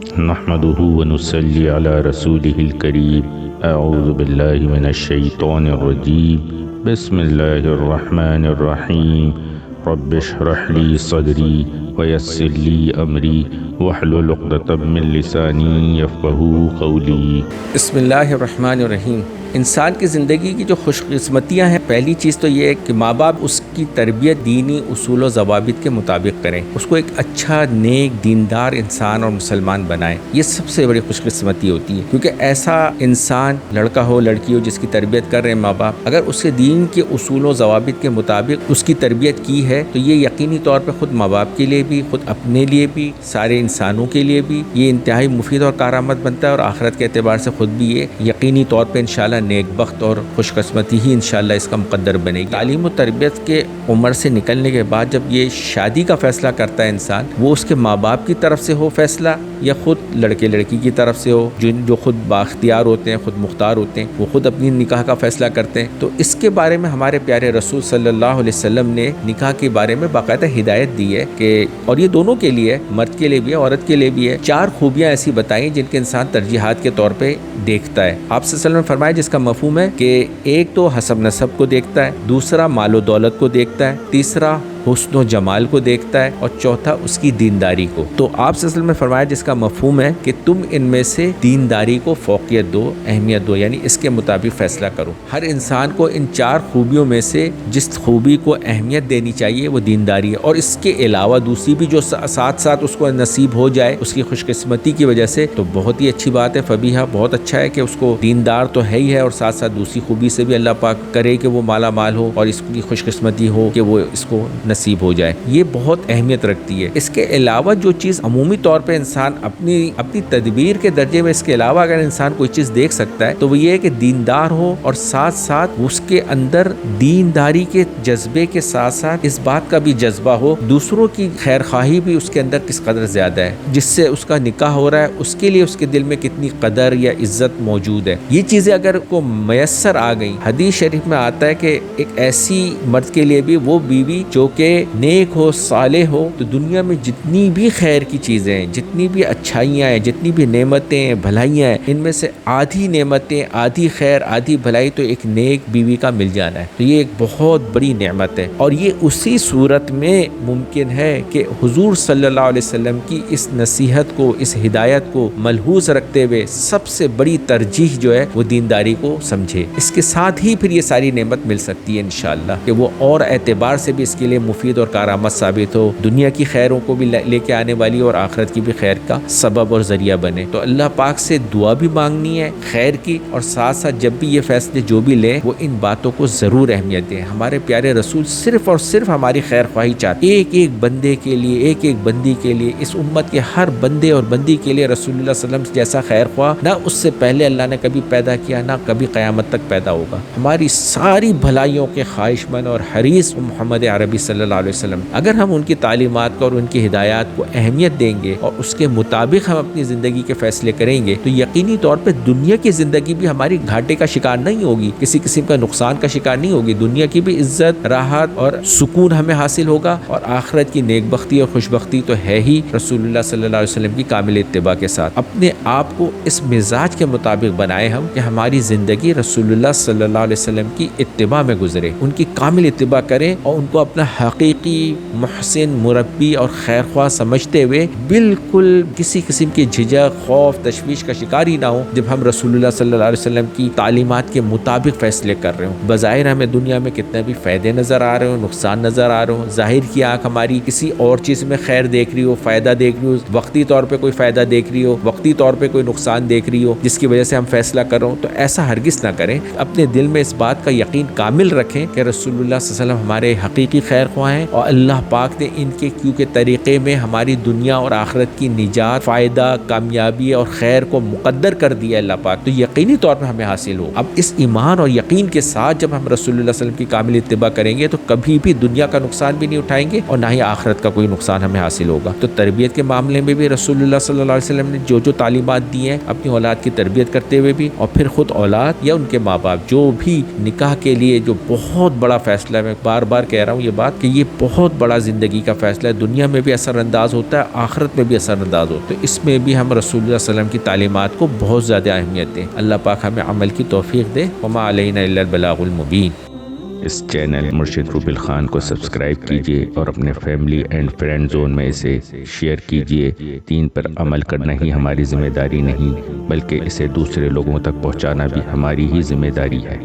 نحمده ونصلي على رسوله الكريم اعوذ بالله من الشيطان الرجيم بسم الله الرحمن الرحيم رب اشرح لي صدري ويسر لي امري واحلل عقدة من لساني يفقهوا قولي۔ بسم اللہ الرحمن الرحیم۔ انسان کی زندگی کی جو خوش قسمتیاں ہیں، پہلی چیز تو یہ ہے کہ ماں باپ اس کی تربیت دینی اصول و ضوابط کے مطابق کریں، اس کو ایک اچھا نیک دیندار انسان اور مسلمان بنائیں۔ یہ سب سے بڑی خوش قسمتی ہوتی ہے، کیونکہ ایسا انسان، لڑکا ہو لڑکی ہو، جس کی تربیت کر رہے ہیں ماں باپ، اگر اس کے دین کے اصول و ضوابط کے مطابق اس کی تربیت کی ہے تو یہ یقینی طور پہ خود ماں باپ کے لیے بھی، خود اپنے لیے بھی، سارے انسانوں کے لیے بھی یہ انتہائی مفید اور کارآمد بنتا ہے، اور آخرت کے اعتبار سے خود بھی یہ یقینی طور پہ انشاءاللہ نیک بخت اور خوش قسمتی ہی انشاءاللہ اس کا مقدر بنے گی۔ تعلیم و تربیت کے عمر سے نکلنے کے بعد جب یہ شادی کا فیصلہ کرتا ہے انسان، وہ اس کے ماں باپ کی طرف سے ہو فیصلہ یا خود لڑکے لڑکی کی طرف سے ہو، جو خود بااختیار ہوتے ہیں، خود مختار ہوتے ہیں، وہ خود اپنی نکاح کا فیصلہ کرتے ہیں، تو اس کے بارے میں ہمارے پیارے رسول صلی اللہ علیہ وسلم نے نکاح کے بارے میں باقاعدہ ہدایت دی ہے کہ، اور یہ دونوں کے لیے، مرد کے لیے بھی ہے، عورت کے لیے بھی ہے، 4 خوبیاں ایسی بتائیں جن کے انسان ترجیحات کے طور پہ دیکھتا ہے۔ آپ صلی اللہ علیہ وسلم نے فرمایا جس کا مفہوم ہے کہ ایک تو حسب نسب کو دیکھتا ہے، دوسرا مال و دولت کو دیکھتا ہے، تیسرا حسن و جمال کو دیکھتا ہے، اور چوتھا اس کی دینداری کو۔ تو آپ صلی اللہ علیہ وسلم نے فرمایا جس کا مفہوم ہے کہ تم ان میں سے دینداری کو فوقیت دو، اہمیت دو، یعنی اس کے مطابق فیصلہ کرو۔ ہر انسان کو ان 4 خوبیوں میں سے جس خوبی کو اہمیت دینی چاہیے وہ دینداری ہے، اور اس کے علاوہ دوسری بھی جو ساتھ ساتھ اس کو نصیب ہو جائے اس کی خوش قسمتی کی وجہ سے، تو بہت ہی اچھی بات ہے، فبیہا، بہت اچھا ہے کہ اس کو دیندار تو ہے ہی ہے، اور ساتھ ساتھ دوسری خوبی سے بھی اللہ پاک کرے کہ وہ مالا مال ہو اور اس کی خوش قسمتی ہو کہ وہ اس کو نصیب ہو جائے۔ یہ بہت اہمیت رکھتی ہے۔ اس کے علاوہ جو چیز عمومی طور پہ انسان اپنی تدبیر کے درجے میں اس کے علاوہ اگر انسان کوئی چیز دیکھ سکتا ہے تو وہ یہ ہے کہ دیندار ہو، اور ساتھ ساتھ اس کے اندر دینداری کے جذبے کے ساتھ ساتھ اس بات کا بھی جذبہ ہو دوسروں کی خیر خواہی بھی اس کے اندر کس قدر زیادہ ہے، جس سے اس کا نکاح ہو رہا ہے اس کے لیے اس کے دل میں کتنی قدر یا عزت موجود ہے۔ یہ چیزیں اگر کو میسر آ گئی، حدیث شریف میں آتا ہے کہ ایک ایسی مرد کے لیے بھی وہ بیوی جو کہ نیک ہو، صالح ہو، تو دنیا میں جتنی بھی خیر کی چیزیں ہیں، جتنی بھی اچھائیاں ہیں، جتنی بھی نعمتیں ہیں، بھلائیاں ہیں، ان میں سے آدھی نعمتیں، آدھی خیر، آدھی بھلائی تو ایک نیک بیوی کا مل جانا ہے، تو یہ ایک بہت بڑی نعمت ہے۔ اور یہ اسی صورت میں ممکن ہے کہ حضور صلی اللہ علیہ وسلم کی اس نصیحت کو، اس ہدایت کو ملحوظ رکھتے ہوئے سب سے بڑی ترجیح جو ہے وہ دینداری کو سمجھے۔ اس کے ساتھ ہی پھر یہ ساری نعمت مل سکتی ہے انشاءاللہ، کہ وہ اور اعتبار سے بھی اس کے لیے مفید اور کارآمد ثابت ہو، دنیا کی خیروں کو بھی لے کے آنے والی اور آخرت کی بھی خیر کا سبب اور ذریعہ بنے۔ تو اللہ پاک سے دعا بھی مانگنی ہے خیر کی، اور ساتھ ساتھ جب بھی یہ فیصلے جو بھی لیں وہ ان باتوں کو ضرور اہمیت دیں۔ ہمارے پیارے رسول صرف اور صرف ہماری خیر خواہی چاہتے، ایک ایک بندے کے لیے، ایک ایک بندی کے لیے، اس امت کے ہر بندے اور بندی کے لیے رسول اللہ صلی اللہ علیہ وسلم جیسا خیر خواہ نہ اس سے پہلے اللہ نے کبھی پیدا کیا، نہ کبھی قیامت تک پیدا ہوگا۔ ہماری ساری بھلائیوں کے خواہش مند اور حریص محمد عربی صلی اللہ علیہ وسلم، اگر ہم ان کی تعلیمات کو اور ان کی ہدایات کو اہمیت دیں گے اور اس کے مطابق ہم اپنی زندگی کے فیصلے کریں گے تو یقینی طور پہ دنیا کی زندگی بھی ہماری گھاٹے کا شکار نہیں ہوگی، کسی قسم کا نقصان کا شکار نہیں ہوگی، دنیا کی بھی عزت، راحت اور سکون ہمیں حاصل ہوگا، اور آخرت کی نیک بختی اور خوش بختی تو ہے ہی رسول اللہ صلی اللہ علیہ وسلم کی کامل اتباع کے ساتھ۔ اپنے آپ کو اس مزاج کے مطابق بنائیں ہم کہ ہماری زندگی رسول اللہ صلی اللہ علیہ وسلم کی اتباع میں گزرے، ان کی کامل اتباع کریں، اور ان کو اپنا حقیقی محسن، مربی اور خیر خواہ سمجھتے ہوئے بالکل کسی قسم کی جھجک، خوف، تشویش کا شکار ہی نہ ہو جب ہم رسول اللہ صلی اللہ علیہ وسلم کی تعلیمات کے مطابق فیصلے کر رہے ہوں۔ بظاہر ہمیں دنیا میں کتنے بھی فائدے نظر آ رہے ہوں، نقصان نظر آ رہے ہوں، ظاہر کی آنکھ ہماری کسی اور چیز میں خیر دیکھ رہی ہو، فائدہ دیکھ رہی ہو، وقتی طور پہ کوئی فائدہ دیکھ رہی ہو، وقتی طور پہ کوئی نقصان دیکھ رہی ہو جس کی وجہ سے ہم فیصلہ کر رہے ہوں، تو ایسا ہرگز نہ کریں۔ اپنے دل میں اس بات کا یقین کامل رکھیں کہ رسول اللہ صلی اللہ علیہ وسلم ہمارے حقیقی خیر خواہ ہیں، اور اللہ پاک نے ان کے کیونکہ طریقے میں ہماری دنیا اور آخرت کی نجات، فائدہ، کامیابی اور خیر کو مقدر کر دیا اللہ پاک، تو یقینی طور پر ہمیں حاصل ہو۔ اب اس ایمان اور یقین کے ساتھ جب ہم رسول اللہ صلی اللہ علیہ وسلم کی کامل اتباع کریں گے تو کبھی بھی دنیا کا نقصان بھی نہیں اٹھائیں گے اور نہ ہی آخرت کا کوئی نقصان ہمیں حاصل ہوگا۔ تو تربیت کے معاملے میں بھی رسول اللہ صلی اللہ علیہ وسلم نے جو تعلیمات دی ہیں اپنی اولاد کی تربیت کرتے ہوئے بھی، اور پھر خود اولاد یا ان کے ماں باپ جو بھی نکاح کے لیے جو بہت بڑا فیصلہ ہے، میں بار بار کہہ رہا ہوں یہ بات کہ کہ یہ بہت بڑا زندگی کا فیصلہ ہے، دنیا میں بھی اثر انداز ہوتا ہے، آخرت میں بھی اثر انداز ہوتا ہے، اس میں بھی ہم رسول اللہ صلی اللہ علیہ وسلم کی تعلیمات کو بہت زیادہ اہمیت دیں۔ اللہ پاک ہمیں عمل کی توفیق دے۔ وما علینا الا البلاغ المبین۔ اس چینل مرشد روبل خان کو سبسکرائب کیجیے اور اپنے فیملی اینڈ فرینڈ زون میں اسے شیئر کیجیے۔ دین پر عمل کرنا ہی ہماری ذمہ داری نہیں، بلکہ اسے دوسرے لوگوں تک پہنچانا بھی ہماری ہی ذمہ داری ہے۔